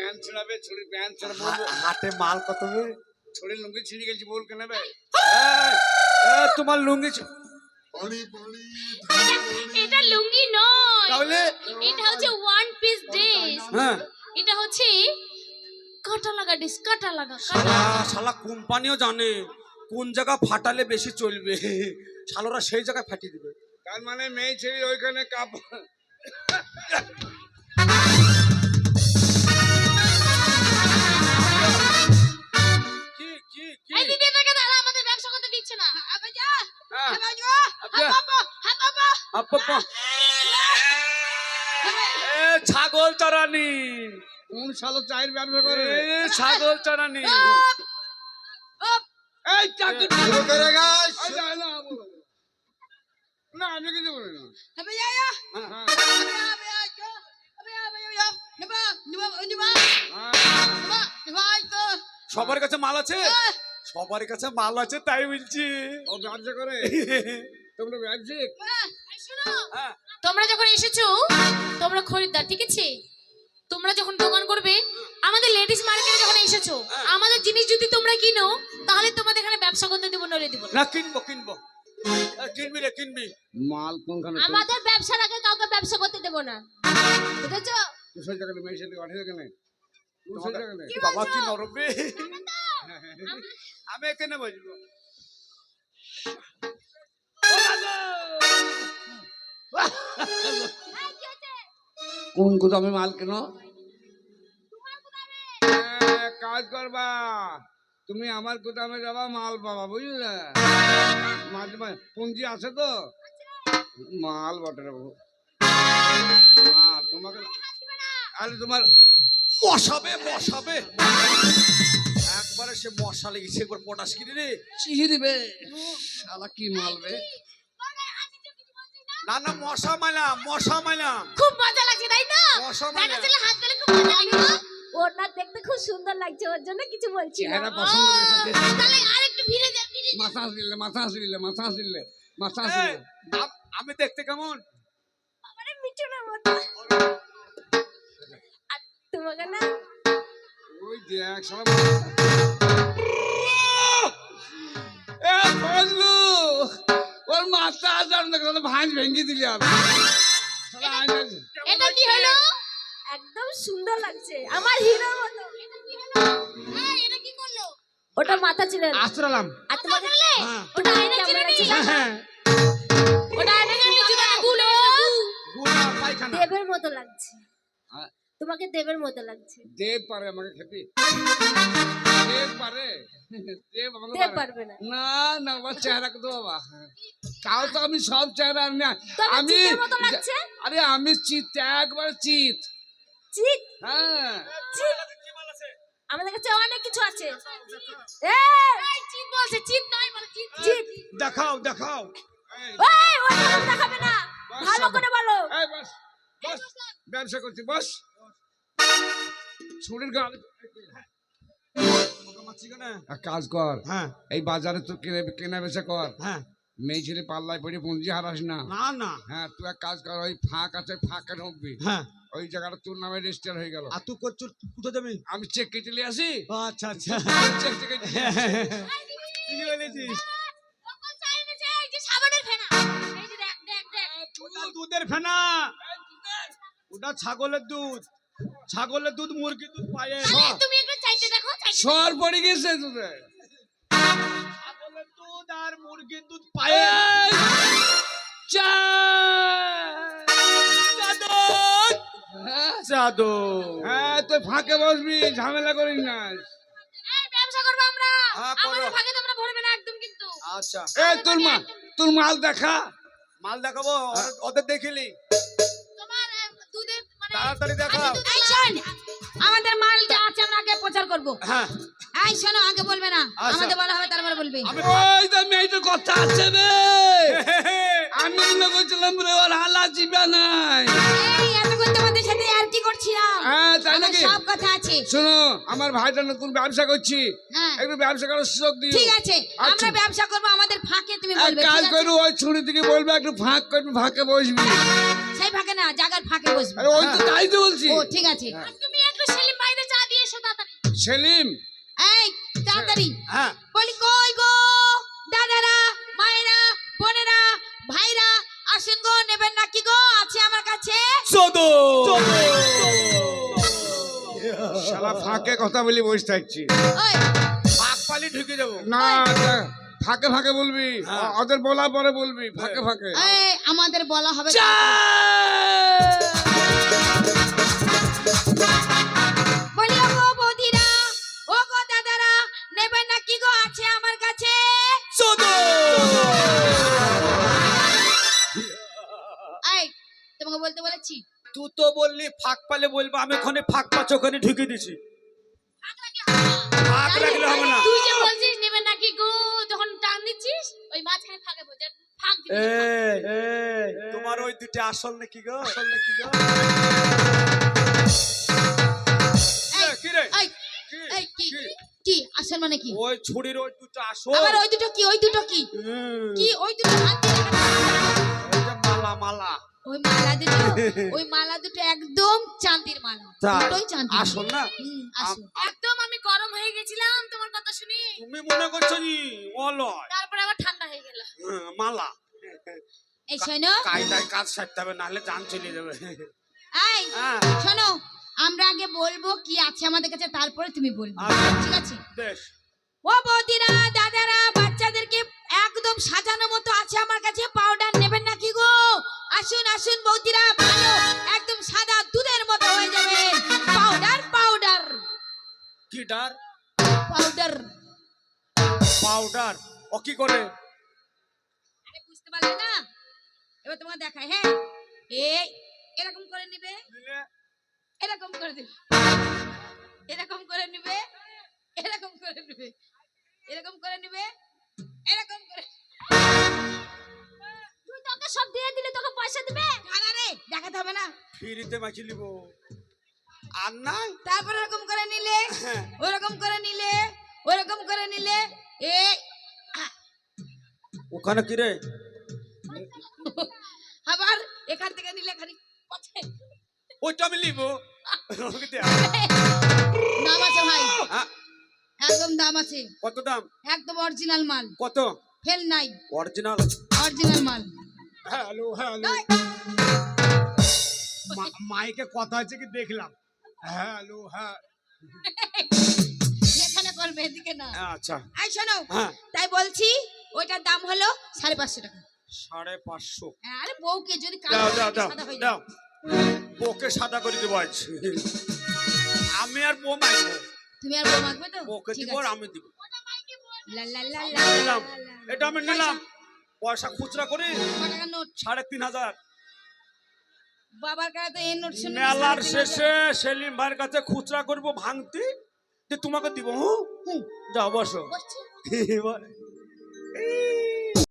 Pant ছিড়াবে, ছুরি pant ছিড়াবে, হাটে মাল কত বে? ছুরি লুঙ্গি ছিঁড়ে গেছি, বল কেন বে? তোমার লুঙ্গি এটা লুঙ্গি নয়, তাহলে এটা হচ্ছে ওয়ান পিস ড্রেস। হ্যাঁ এটা হচ্ছে কাটা লাগা ড্রেস, কাটা লাগা। শালা কোম্পানিও জানে কোন জায়গা ফাটালে বেশি চলবে, শালারা সেই জায়গায় ফাটিয়ে দিবে। তার মানে মেয়ে ছেলে ওইখানে কাপ কি কি কি এই দিদি এটাকে দাঁড়া, আমাদের ব্যবসা করতে দিচ্ছে না। আবে যা, হ্যাঁ, আবে যা, আবে। হ্যাঁ বাবা। আব্বা এ ছাগল চড়ানি, কোন শালো চায়ের ব্যবসা করে? এ ছাগল চড়ানি। এই চাকরি শুরু করে গাছ। এই যা, না, বলো। না আমি কিছু বলি না। আবে যা, হ্যাঁ, আবে যা, হ্যাঁ। সবার কাছে মাল আছে, সবার কাছে মাল আছে তাই বলছি। ও ব্যবসা করে, তোমরা ব্যবসায়িক। হ্যাঁ, তোমরা যখন এসেছো তোমরা খরিদ্দার, ঠিক আছে? তোমরা যখন দোকান করবে, আমাদের লেডিস মার্কেটে যখন এসেছো, আমাদের জিনিস যদি তোমরা কিনো তাহলে তোমাদের এখানে ব্যবসা করতে দেবো, নলে দেবো না। না কিনবো কিনবো, কিনবি রে কিনবি। মাল কোনখানে? আমাদের ব্যবসার আগে কাউকে ব্যবসা করতে দেবো না, বুঝেছো? তুই সেই জায়গায় মেয়ে ছেলে পাঠিয়ে কেন? তুই সেই জায়গায় কি বাবা কি নরম রে, আমি এখানে বসবো। কোন গুদামে মাল কেন? কাজ করবা তুমি, আমার গুদামে যাবা, মাল পাবা, বুঝলে? মাঝে মাঝে পুঁজি আছে তো, মাল বটে রে বাবু। না তোমাকে, আরে তোমার মশাবে মশাবে, একবারে সে মশা লেগেছে, একবার পটাশ কিনে রে। চিহি দিবে, শালা কি মালবে? না না মশা মাইলাম, মশা মাইলাম, খুব মজা লাগছে তাই তো? মশা দেখা মাইলাম। ছেলে হাত ধরে খুব মজা লাগছে। ওর না দেখতে খুব সুন্দর লাগছে, ওর জন্য কিছু বলছি না। চেহারা পছন্দ করেছে। তাহলে আরেকটু ভিড়ে যা, ভিড়ে যা। মাথা আসলে মাথা আসলে মাথা আসলে মাথা এই, আসলে আমি দেখতে কেমন? আমারে মিঠুনের মতো। আর তোমাকে না ওই দেখ শালা এ ফজলু, ওর মাথা আসার না কোনো ভাঁজ ভেঙে দিলি আমি। শালা আইনা- এটা কি হলো? একদম সুন্দর লাগছে, আমার হিরোর মতো। এটা কি হলো? এই এটা কি করলো? ওটা মাথা ছিল। আশ্রালাম। আর তোমাকে হ্যাঁ। ওটা আয়না ছিল নাকি? হ্যাঁ ওটা আয়না ছিল জুতা গুলো। গুনা পায়খানা। দেবের মতো লাগছে, আ- তোমাকে দেবের মতো লাগছে। দেব পারে আমাকে খেতে? দেব পারে? দেব আমাকে দেব পারে? পারবে না। না না, আমার চেহারা কত বাবা, তাও তো আমি সব চেহারা না, তোমার আমি চিতের মতো লাগছে। আরে আমি চিত, একবার চিত। চিত, হ্যাঁ চিত। আমাদের কাছে অনেক কিছু আছে। এই চিত বলছে, চিত নয় বলে চিত, চিত। দেখাও দেখাও। এই, ওই ওটা দেখাবে না, বস ভালো সবাই। করে বলো। এই বস বস, ব্যবসা করছি বস। ছুরির গাল এক কাজ কর, হ্যাঁ এই বাজারে তো কেনা বেচা কর, হ্যাঁ, মেয়ে ছেলে পাল্লায় পড়ে পুঁজি হারাস না। না না, হ্যাঁ তুই এক কাজ কর, ওই ফাঁক আছে, ফাঁকে ঢুকবি, হ্যাঁ। ওই জায়গাটা তোর নামে রেজিস্টার হয়ে গেল। আর তুই করছিস কোথায় যাবি? আমি চেক কেটে নিয়ে আসি। আচ্ছা আচ্ছা, চেক কেটে ঠিকই বলেছিস। লোকাল চাই এনেছে, এই যে সাবানের ফেনা। এই যে দেখ দেখ দেখ। ওটা দুধের ফেনা, ওটা ছাগলের দুধ, ছাগলের দুধ, মুরগির দুধ পায়ে। আরে তুমি একটু চাইতে দেখো, চাইতে। সর পড়ে গেছে তোদের। ছাগলের দুধ আর মুরগির দুধ পায়ে। জাদু। হ্যাঁ তুই ফাঁকে বসবি, ঝামেলা করিস না। এই ব্যবসা করব আমরা, হ্যাঁ, করো। আমাদের ভাগে তোমরা ভরবে না একদম কিন্তু। আচ্ছা, এই তোর মাল দেখা। মাল দেখাবো, ওদের দেখিলি, তোমার দুধের মানে তাড়াতাড়ি দেখাও। এই শোন, আমাদের মাল যা আছে আমরা আগে প্রচার করব। হ্যাঁ, এই শোনো, আগে বলবে না, আচ্ছা। আমাদের বলা হবে তারপর বলবে। আমি ওই তো মেয়েটার কথা আছে বে, আমি মনে করছিলাম রে ওর হালা জিবা নাই। এই এতক্ষণ তোমাদের সাথে আর কি করছিলাম? হ্যাঁ তাই আমার নাকি? সব কথা আছে। শোনো, আমার ভাইটা নতুন ব্যবসা করছি, হ্যাঁ একটু ব্যবসা করার সুযোগ দিও। ঠিক আছে, আচ্ছা। আমরা ব্যবসা করব, আমাদের ফাঁকে তুমি এক বলবে। কাজ ঠিক আছে? করু, ওই ছুরি থেকে বলবে একটু ফাঁক করে একটু ফাঁকে বসবি। সেই ফাঁকে না, জায়গার ফাঁকে বসবে। আরে ওই তো তাই তো বলছি। ও ঠিক আছে। তুমি একটু সেলিম ভাইদের চা সেলিম। এই তাড়াতাড়ি হ্যাঁ বলি কই গো দাদারা মায়েরা বোনেরা ভাইরা আসুন গো নেবেন নাকি গো আছে আমার কাছে চোদো শালা ফাঁকে কথা বলি বসে থাকছি। ওই পাক পালি ঢুকে যাবো। না ফাঁকে ফাঁকে বলবি, হ্যাঁ। ওদের বলার পরে বলবি ফাঁকে ফাঁকে। এই আমাদের বলা হবে বলি ও গো বৌদিরা ও গো দাদারা নেবেন নাকি গো আছে আমার কাছে চোদো এই তোমাকে বলতে বলেছি তুই তো বললি ফাঁক পালে বলবো, আমি ওখানে ফাঁক পাচ্ছ ওখানে ঢুকে দিছি। ফাঁক রাখলে হবে না। তুই যে বলছিস নেবে নাকি গো, যখন টান দিচ্ছিস ওই মাঝখানে ফাঁকে বোঝা ফাঁক দিবি। তোমার ওই দুটো আসল নাকি গো? আসল নাকি গো? এই, কি রে? এই এই কি কি আসল মানে কি ওই ছুরির ওই দুটো আসল। আবার ওই দুটো কি কি ওই দুটো হাত দিয়ে দেখা ওই যে মালা মালা। ওই মালা দুটো একদম চাঁদির মালা তাই? দুটোই চাঁদির আসল না? আসল একদম আমি গরম হয়ে গেছিলাম তোমার কথা শুনে, তুমি মনে করছো নি অলয় তারপরে আবার ঠান্ডা হয়ে গেল। মালা। এই শোনো কায়দায় কাজ সারতে হবে, নাহলে জান চলে যাবে। এই হ্যাঁ শোনো আমরা আগে বলবো কি আছে আমাদের কাছে তারপরে তুমি বলবে আচ্ছা। ঠিক আছে বেশ। ও বৌদিরা দাদারা বাচ্চাদেরকে একদম সাজানো মতো আছে আমার কাছে পাউডার নেবেন নাকি গো আসুন আসুন বৌদিরা ভালো একদম সাদা দুধের মতো হয়ে যাবে পাউডার পাউডার কি ডার? Powder powder. ও কি করে? আরে বুঝতে পারলে না এবার তোমাকে দেখাই হ্যাঁ এই এরকম করে নেবে এরকম করে দিবে এরকম করে নেবে এরকম করে নেবে এরকম করে নেবে এরকম করে তুই তোকে সব দিয়ে দিলে তোকে পয়সা দিবে? আরে দেখাতে হবে না ফ্রিতে মাছি লিব আর নাই। তারপর এরকম করে নিলে ওরকম করে নিলে ওরকম করে নিলে এই ওখানে কি রে? আবার এখান থেকে নিলে খালি পথে ওইটা আমি লিব। আমাকে দে। দাম আছে ভাই হ্যাঁ, একদম দাম আছে কত দাম? একদম অরিজিনাল মাল কত? ফেল নাই অরিজিনাল। অরিজিনাল মাল হ্যালো হ্যালো। মাইকে কথা আছে কি দেখলাম। হ্যালো হ্যাঁ। এখানে করবে এদিকে না আচ্ছা এই শোনো হ্যাঁ। তাই বলছি ওইটার দাম হলো 550 টাকা 550। আরে বউকে যদি দাও দাও দাও সাদা হয়ে দাও। যায় বউকে সাদা করে দেবো আজ। আমি আর বউ মাইবো। তুমি আর বউ মাখবে তো বউকে ঠিক দিব আর আছে আমি দিব। লা লা লা আমি লা নিলাম, এটা আমি নিলাম। পয়সা খুচরা করে কত টাকা নোট 3500। বাবার কাছে তো এই নোট শুনে মেলার শেষে সেলিম ভাইয়ের কাছে খুচরা করব ভাঙতি, যে তোমাকে দিব। হুঁ যাও বসো। বসছি এবার